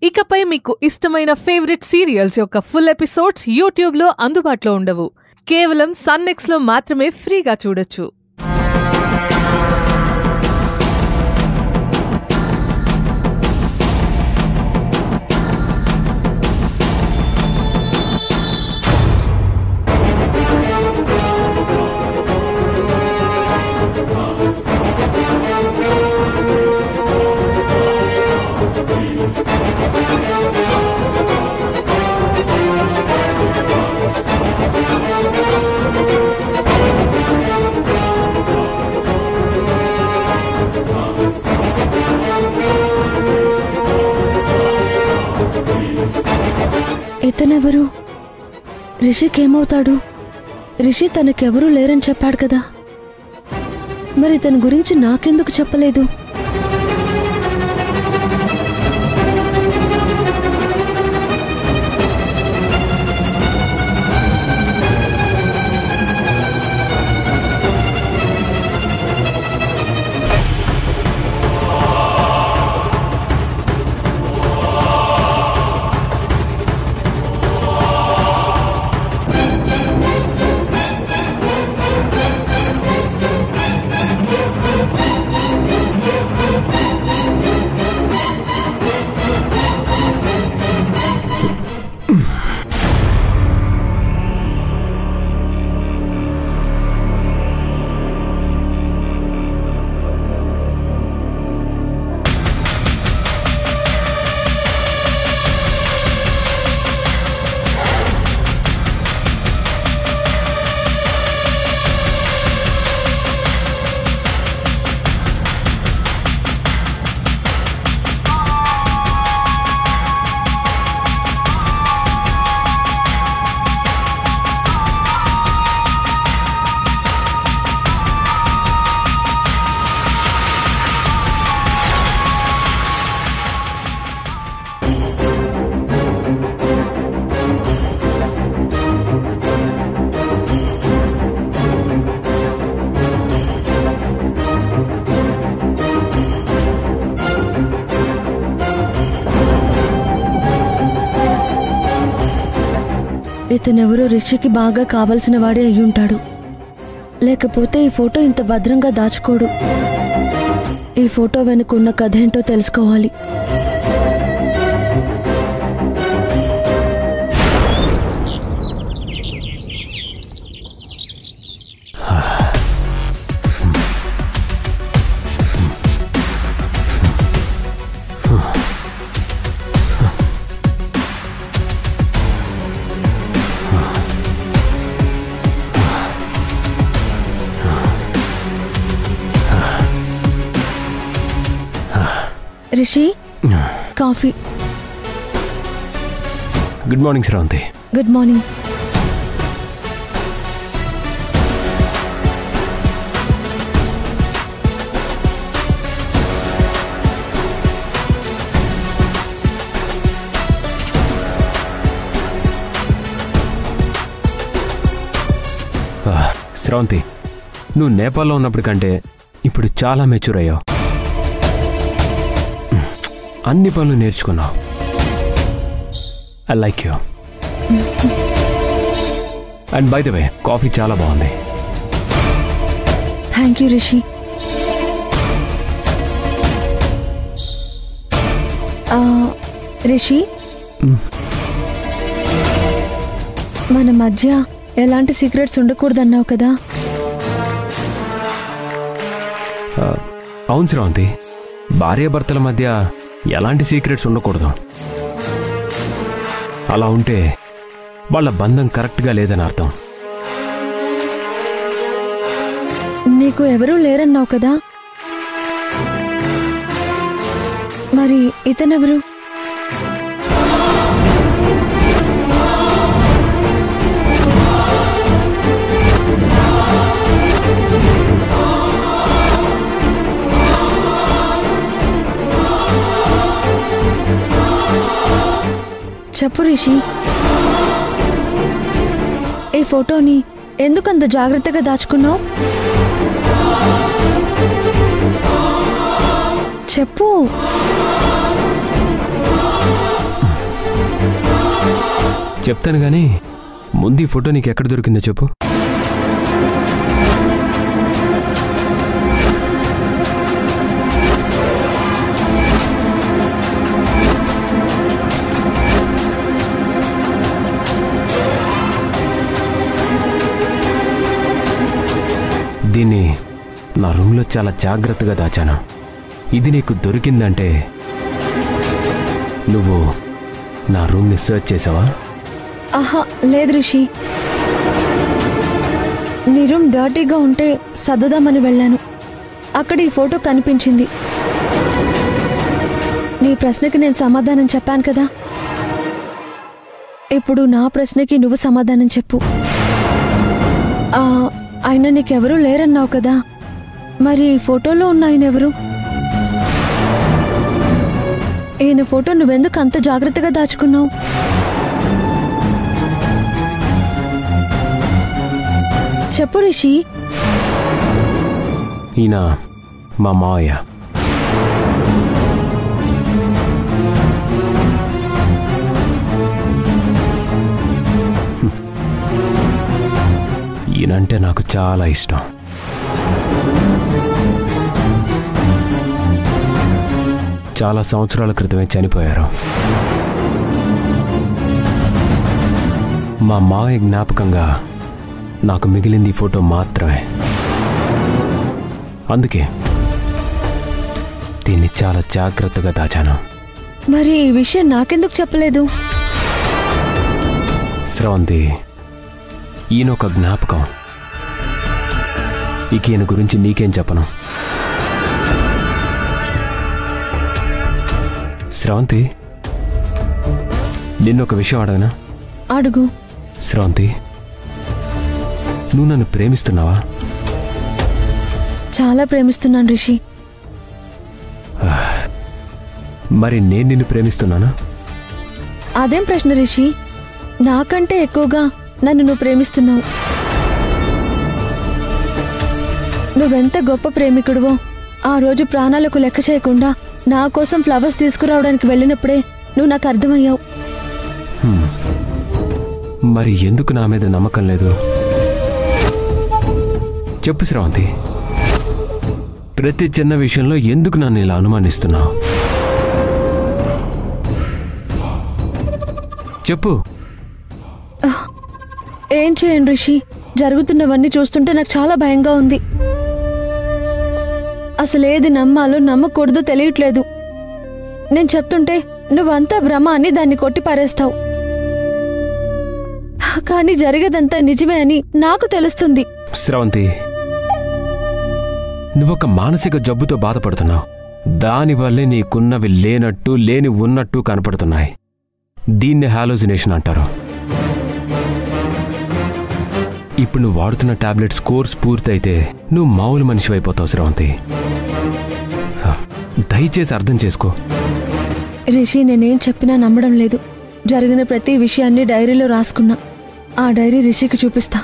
ఇకపై మీకు ఇష్టమైన ఫేవరెట్ సీరియల్స్ యొక్క ఫుల్ ఎపిసోడ్స్ యూట్యూబ్లో అందుబాటులో ఉండవు. కేవలం సన్నెక్స్లో మాత్రమే ఫ్రీగా చూడొచ్చు. ఇతనెవరు? రిషికేమవుతాడు? రిషి తనకెవరూ లేరని చెప్పాడు కదా, మరి తన గురించి నాకెందుకు చెప్పలేదు? ఇతనెవరో రిషికి బాగా కావలసిన వాడే అయ్యుంటాడు. లేకపోతే ఈ ఫోటో ఇంత భద్రంగా దాచుకోడు. ఈ ఫోటో వెనుకున్న కథ ఏంటో తెలుసుకోవాలి. Rishi, coffee. Good morning Sravanthi. Good morning. Sravanthi, నువ్వు నేపాల్లో ఉన్నప్పటి కంటే ఇప్పుడు చాలా మెచ్యూర్ అయ్యావు. అన్ని పనులు నేర్చుకున్నావు. I like you. And by the way, coffee చాలా బాగుంది. Thank you Rishi. రిషి, మన మధ్య ఎలాంటి సీక్రెట్స్ ఉండకూడదన్నావు కదా? అవును శ్రావంతి, భార్యాభర్తల మధ్య ఎలాంటి సీక్రెట్స్ ఉండకూడదు. అలా ఉంటే వాళ్ళ బంధం కరెక్ట్గా లేదని అర్థం. నీకు ఎవరూ లేరన్నావు కదా, మరి ఇతనెవరు? చెప్పు రిషి, ఈ ఫోటోని ఎందుకంత జాగ్రత్తగా దాచుకున్నావు? చెప్పు. చెప్తాను కానీ ముందు ఈ ఫోటో నీకు ఎక్కడ దొరికిందో చెప్పు. దీన్ని నా రూమ్లో చాలా జాగ్రత్తగా దాచాను. ఇది నీకు దొరికిందంటే నువ్వు నా రూమ్ని సర్చ్ చేసావా? ఆహా లేదు రిషి, నీ రూమ్ డర్టీగా ఉంటే సర్దుదామని వెళ్ళాను. అక్కడ ఈ ఫోటో కనిపించింది. నీ ప్రశ్నకి నేను సమాధానం చెప్పాను కదా, ఇప్పుడు నా ప్రశ్నకి నువ్వు సమాధానం చెప్పు. ఆయన నీకెవరూ లేరన్నావు కదా, మరి ఈ ఫోటోలో ఉన్న ఆయన ఎవరు? ఈయన ఫోటో నువ్వెందుకు అంత జాగ్రత్తగా దాచుకున్నావు? చెప్పు రిషి. ఈయన మా మావయ్య. ఈయనంటే నాకు చాలా ఇష్టం. చాలా సంవత్సరాల క్రితమే చనిపోయారు. మా మావయ్య జ్ఞాపకంగా నాకు మిగిలింది ఈ ఫోటో మాత్రమే. అందుకే దీన్ని చాలా జాగ్రత్తగా దాచాను. మరి ఈ విషయం నాకెందుకు చెప్పలేదు? స్రవంతి, ఈయన ఒక జ్ఞాపకం. ఇక ఈయన గురించి నీకేం చెప్పను. స్రవంతి, నిన్నొక విషయం అడగనా? అడుగు. స్రవంతి, నువ్వు నన్ను ప్రేమిస్తున్నావా? చాలా ప్రేమిస్తున్నాను రిషి. మరి నేను నిన్ను ప్రేమిస్తున్నానా? అదేం ప్రశ్న రిషి, నాకంటే ఎక్కువగా నన్ను నువ్వు ప్రేమిస్తున్నావు. నువ్వెంత గొప్ప ప్రేమికుడివో ఆ రోజు ప్రాణాలకు లెక్క చేయకుండా నా కోసం ఫ్లవర్స్ తీసుకురావడానికి వెళ్ళినప్పుడే నువ్వు నాకు అర్థమయ్యావు. మరి ఎందుకు నా మీద నమ్మకం లేదు? చెప్పు స్రవంతి, ప్రతి చిన్న విషయంలో ఎందుకు నన్ను ఇలా అనుమానిస్తున్నావు? చెప్పు. ఏం చేయండి రిషి, జరుగుతున్నవన్నీ చూస్తుంటే నాకు చాలా భయంగా ఉంది. అసలేది నమ్మాలో నమ్మకూడదో తెలియట్లేదు. నేను చెప్తుంటే నువ్వంతా భ్రమ అని దాన్ని కొట్టి పారేస్తావు, కానీ జరిగేదంతా నిజమే అని నాకు తెలుస్తుంది. స్రవంతి, నువ్వొక మానసిక జబ్బుతో బాధపడుతున్నావు. దానివల్లే నీకున్నవి లేనట్టు లేని ఉన్నట్టు కనపడుతున్నాయి. దీన్ని హాలోజినేషన్ అంటారు. ఇప్పుడు నువ్వు వాడుతున్న టాబ్లెట్స్ కోర్స్ పూర్తయితే నువ్వు మామూలు మనిషి అయిపోతావు స్రవంతి. దయచేసి అర్థం చేసుకో. రిషి, నేనేం చెప్పినా నమ్మడం లేదు. జరిగిన ప్రతి విషయాన్ని డైరీలో రాసుకున్నా. ఆ డైరీ రిషికి చూపిస్తా.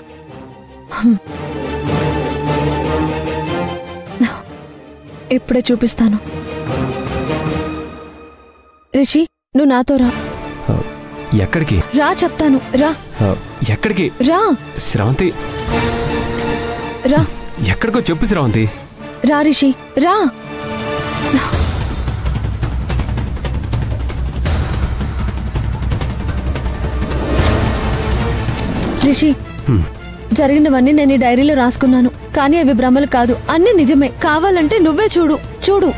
ఇప్పుడే చూపిస్తాను. రిషి, నువ్వు నాతో రా. ఎక్కడికి రా చెప్తాను, రా. ఎక్కడికి రా స్రవంతి, రా. ఎక్కడికో చెప్పు స్రవంతి. రా రిషి, రా. రిషి, జరిగినవన్నీ నేను ఈ డైరీలో రాసుకున్నాను. కానీ అవి భ్రమలు కాదు, అన్నీ నిజమే. కావాలంటే నువ్వే చూడు. చూడు.